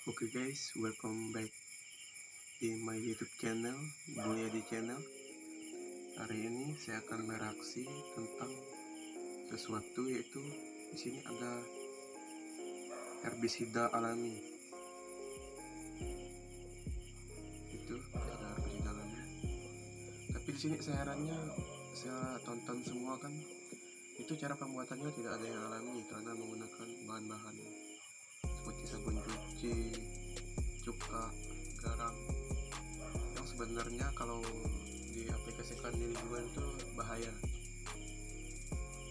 Oke guys, welcome back di my YouTube channel, Bulyadi Channel. Hari ini saya akan mereaksi tentang sesuatu, yaitu di sini ada herbisida alami. Itu ada herbisida alami. Tapi di sini saya herannya, saya tonton semua kan, itu cara pembuatannya tidak ada yang alami karena menggunakan bahan-bahan seperti sabun cuci, cuka, garam, yang sebenarnya kalau diaplikasikan di lingkungan itu bahaya.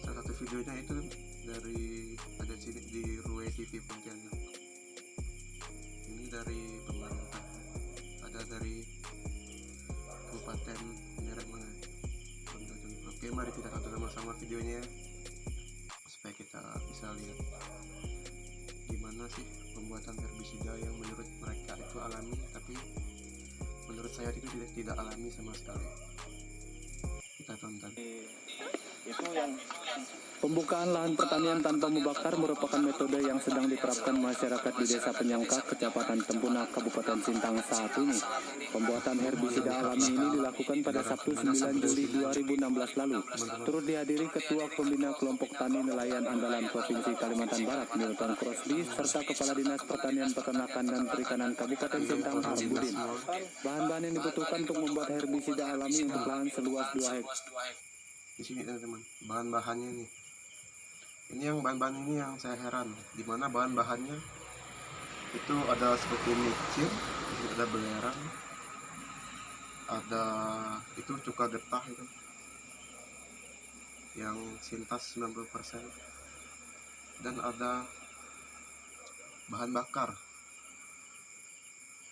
Salah satu videonya itu dari ada sini di Rue TV Pontianak. Ini dari pemerintah, ada dari Kabupaten Penyerangan. Oke, mari kita tonton sama-sama videonya supaya kita bisa lihat gimana sih pembuatan herbisida yang menurut mereka itu alami, tapi menurut saya itu tidak alami sama sekali. Kita tonton. Itu yang pembukaan lahan pertanian tanpa membakar merupakan metode yang sedang diterapkan masyarakat di Desa Penyangka, Kecamatan Tempuna, Kabupaten Sintang saat ini. Pembuatan herbisida alami ini dilakukan pada Sabtu 9 Juli 2016 lalu. Turut dihadiri Ketua Pembina Kelompok Tani Nelayan Andalan Provinsi Kalimantan Barat, Milton Crosby, serta Kepala Dinas Pertanian Peternakan dan Perikanan Kabupaten Sintang, Arbudin. Bahan-bahan yang dibutuhkan untuk membuat herbisida alami untuk lahan seluas 2 hektar. Di sini teman-teman, bahan-bahannya nih. Ini yang bahan-bahan ini yang saya heran, dimana bahan-bahannya itu ada seperti micin, ada belerang, ada itu cuka getah itu yang sintas 90%, dan ada bahan bakar.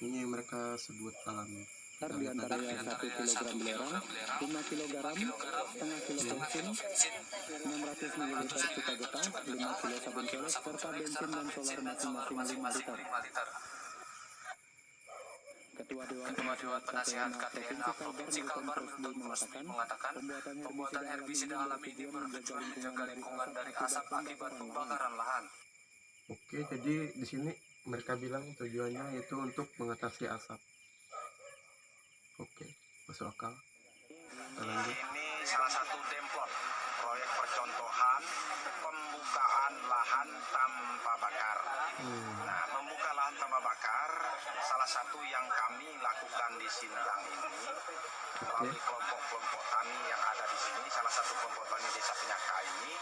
Ini yang mereka sebut alami. Di antaranya 1 kg belerang, 5 kg garam, setengah kilo bensin, 600 ml cuka getah, 5 kg sabun colek, serta bensin dan solar masing-masing 5 liter. Ketua Dewan Penasehat KTN Provinsi Kalbar Milton Crosby mengatakan pembuatan herbisida alami ini bertujuan menjaga lingkungan dari asap akibat pembakaran lahan. Oke, jadi di sini mereka bilang tujuannya itu untuk mengatasi asap. Oke, masuk akal. Ini salah satu template proyek percontohan pembukaan lahan tanpa bakar. Nah, membuka lahan tanpa bakar salah satu yang kami lakukan di Sintang ini melalui kelompok-kelompok tani yang ada di sini. Salah satu kelompok tani Desa Penyangka ini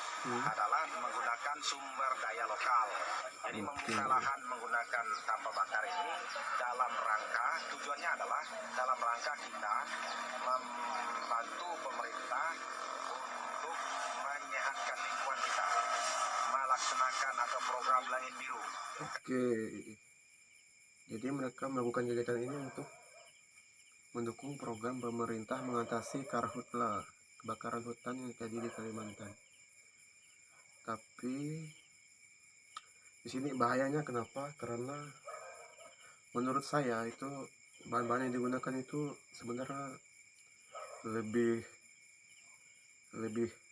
adalah menggunakan sumber daya lokal. Jadi membuka lahan menggunakan tanpa bakar ini dalam rangka, tujuannya adalah dalam rangka kita membantu pemerintah untuk menyehatkan lingkungan kita, melaksanakan atau program Langit Biru. Oke, jadi mereka melakukan kegiatan ini untuk mendukung program pemerintah mengatasi karhutla, kebakaran hutan yang terjadi di Kalimantan. Tapi di sini bahayanya kenapa? Karena menurut saya itu bahan-bahan yang digunakan itu sebenarnya lebih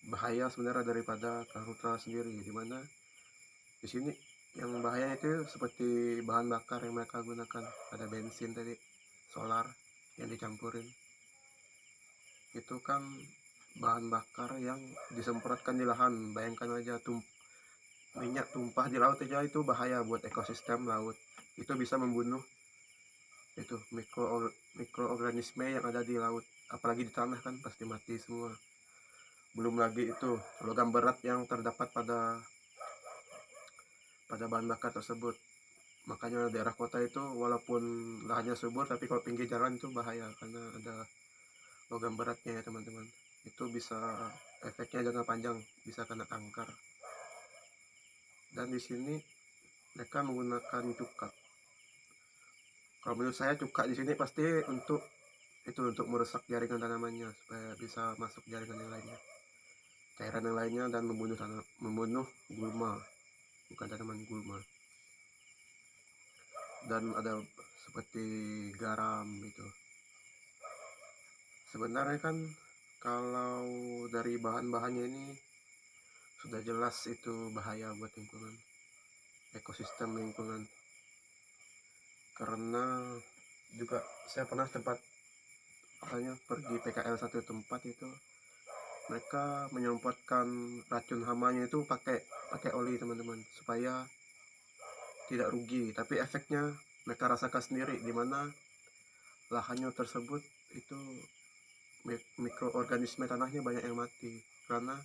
bahaya sebenarnya daripada karhutla sendiri. Dimana di sini yang bahaya itu seperti bahan bakar yang mereka gunakan, ada bensin tadi, solar yang dicampurin. Itu kan bahan bakar yang disemprotkan di lahan. Bayangkan aja minyak tumpah di laut aja, itu bahaya buat ekosistem laut. Itu bisa membunuh itu mikroorganisme yang ada di laut, apalagi di tanah kan pasti mati semua. Belum lagi itu logam berat yang terdapat pada bahan bakar tersebut. Makanya daerah kota itu walaupun lahannya subur, tapi kalau pinggir jalan itu bahaya karena ada logam beratnya ya teman-teman. Itu bisa efeknya jangka panjang, bisa kena kanker. Dan di sini mereka menggunakan cuka. Kalau menurut saya cuka di sini pasti untuk merusak jaringan tanamannya supaya bisa masuk jaringan yang lainnya, cairan yang lainnya, dan membunuh gulma, bukan tanaman gulma. Dan ada seperti garam itu. Sebenarnya kan kalau dari bahan-bahannya ini sudah jelas itu bahaya buat lingkungan, ekosistem lingkungan. karena juga saya pernah pergi PKL satu tempat itu mereka menyemprotkan racun hamanya itu pakai oli teman-teman, supaya tidak rugi, tapi efeknya mereka rasakan sendiri, di mana lahannya tersebut itu mikroorganisme tanahnya banyak yang mati karena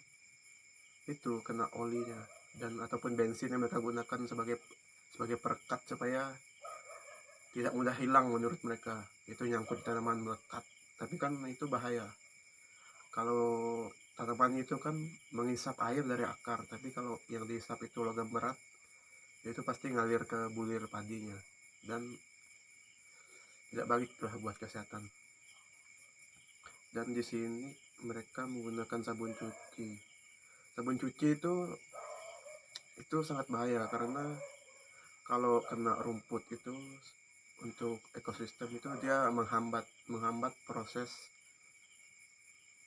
itu kena olinya, dan ataupun bensin yang mereka gunakan sebagai perekat supaya tidak mudah hilang. Menurut mereka itu nyangkut tanaman melekat, tapi kan itu bahaya. Kalau tanaman itu kan mengisap air dari akar, tapi kalau yang dihisap itu logam berat, itu pasti ngalir ke bulir padinya dan tidak baik lah buat kesehatan. Dan di sini mereka menggunakan sabun cuci. Sabun cuci itu sangat bahaya karena kalau kena rumput itu untuk ekosistem itu dia menghambat proses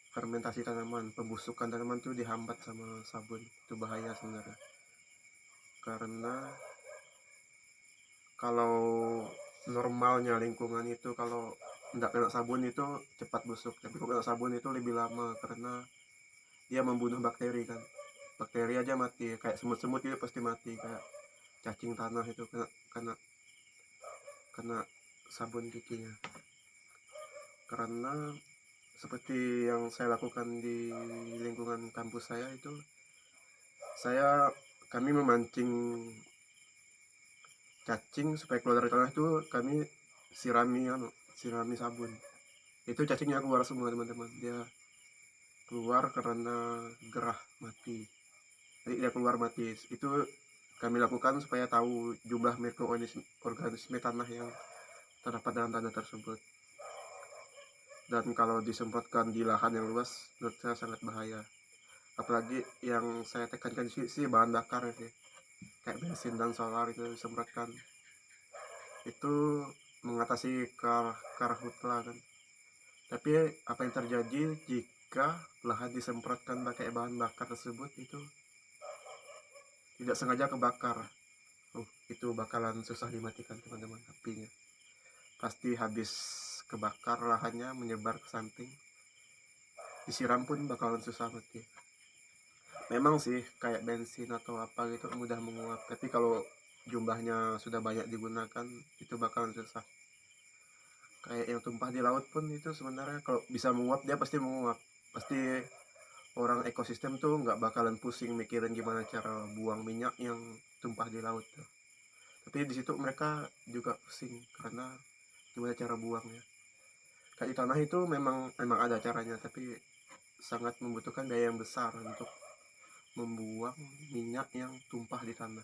fermentasi tanaman, pembusukan tanaman itu dihambat sama sabun. Itu bahaya sebenarnya. Karena kalau normalnya lingkungan itu kalau tidak kena sabun itu cepat busuk, tapi kalau kena sabun itu lebih lama karena dia membunuh bakteri kan. Bakteri aja mati, kayak semut-semut itu pasti mati, kayak cacing tanah itu kena sabun cucinya. Karena seperti yang saya lakukan di lingkungan kampus saya itu, kami memancing cacing supaya keluar dari tanah itu kami sirami sabun. Itu cacingnya keluar semua teman-teman, dia keluar karena gerah mati. Jadi dia keluar mati. Itu kami lakukan supaya tahu jumlah mikroorganisme tanah yang terdapat dalam tanah tersebut. Dan kalau disemprotkan di lahan yang luas, menurut saya sangat bahaya. Apalagi yang saya tekankan di sini bahan bakar sih, kayak bensin dan solar itu disemprotkan. Itu mengatasi karhutla kan. Tapi apa yang terjadi jika lahan disemprotkan pakai bahan bakar tersebut itu tidak sengaja kebakar? Itu bakalan susah dimatikan teman-teman apinya. Pasti habis kebakar lahannya menyebar ke samping. Disiram pun bakalan susah mati. Memang sih kayak bensin atau apa gitu mudah menguap, tapi kalau jumlahnya sudah banyak digunakan itu bakalan susah. Kayak yang tumpah di laut pun itu sebenarnya kalau bisa menguap dia pasti menguap. Pasti orang ekosistem tuh nggak bakalan pusing mikirin gimana cara buang minyak yang tumpah di laut tuh. Tapi di situ mereka juga pusing karena gimana cara buangnya. Kayak di tanah itu memang ada caranya, tapi sangat membutuhkan biaya yang besar untuk membuang minyak yang tumpah di tanah.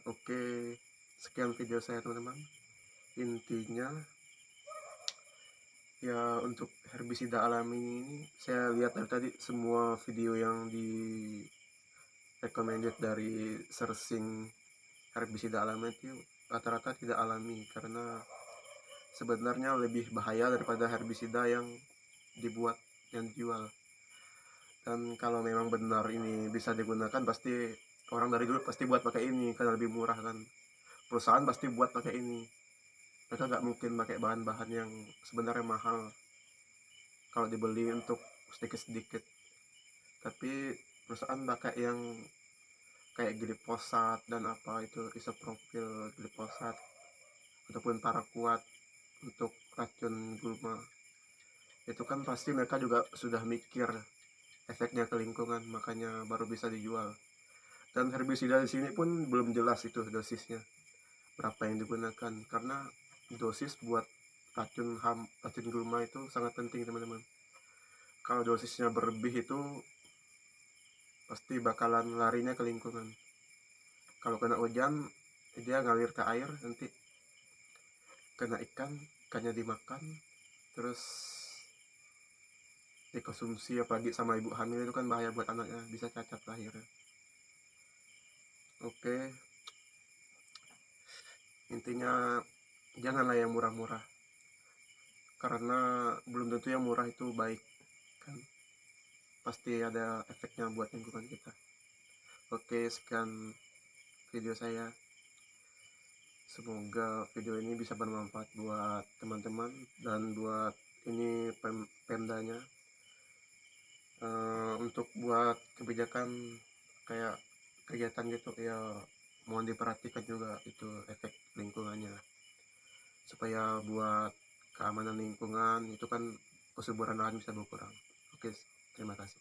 Oke, sekian video saya teman-teman. Intinya ya untuk herbisida alami ini saya lihat dari tadi semua video yang di recommended dari searching herbisida alami itu rata-rata tidak alami, karena sebenarnya lebih bahaya daripada herbisida yang dijual. Dan kalau memang benar ini bisa digunakan, pasti orang dari dulu pasti buat pakai ini karena lebih murah kan. Perusahaan pasti buat pakai ini. Mereka nggak mungkin pakai bahan-bahan yang sebenarnya mahal kalau dibeli untuk sedikit-sedikit. Tapi perusahaan pakai yang kayak glifosat dan apa itu isopropil glifosat ataupun paraquat untuk racun gulma. Itu kan pasti mereka juga sudah mikir efeknya ke lingkungan, makanya baru bisa dijual. Dan herbisida di sini pun belum jelas itu dosisnya berapa yang digunakan, karena dosis buat racun gulma itu sangat penting teman-teman. Kalau dosisnya berlebih itu pasti bakalan larinya ke lingkungan. Kalau kena hujan dia ngalir ke air, nanti kena ikannya dimakan, terus dikonsumsi apalagi sama ibu hamil, itu kan bahaya buat anaknya, bisa cacat lahirnya. Oke, intinya janganlah yang murah-murah, karena belum tentu yang murah itu baik kan, pasti ada efeknya buat lingkungan kita. Oke, sekian video saya. Semoga video ini bisa bermanfaat buat teman-teman dan buat ini Pemdanya. Untuk buat kebijakan kayak kegiatan gitu ya, mohon diperhatikan juga itu efek lingkungannya, supaya buat keamanan lingkungan itu kan persuburan lahan bisa berkurang. Oke, terima kasih.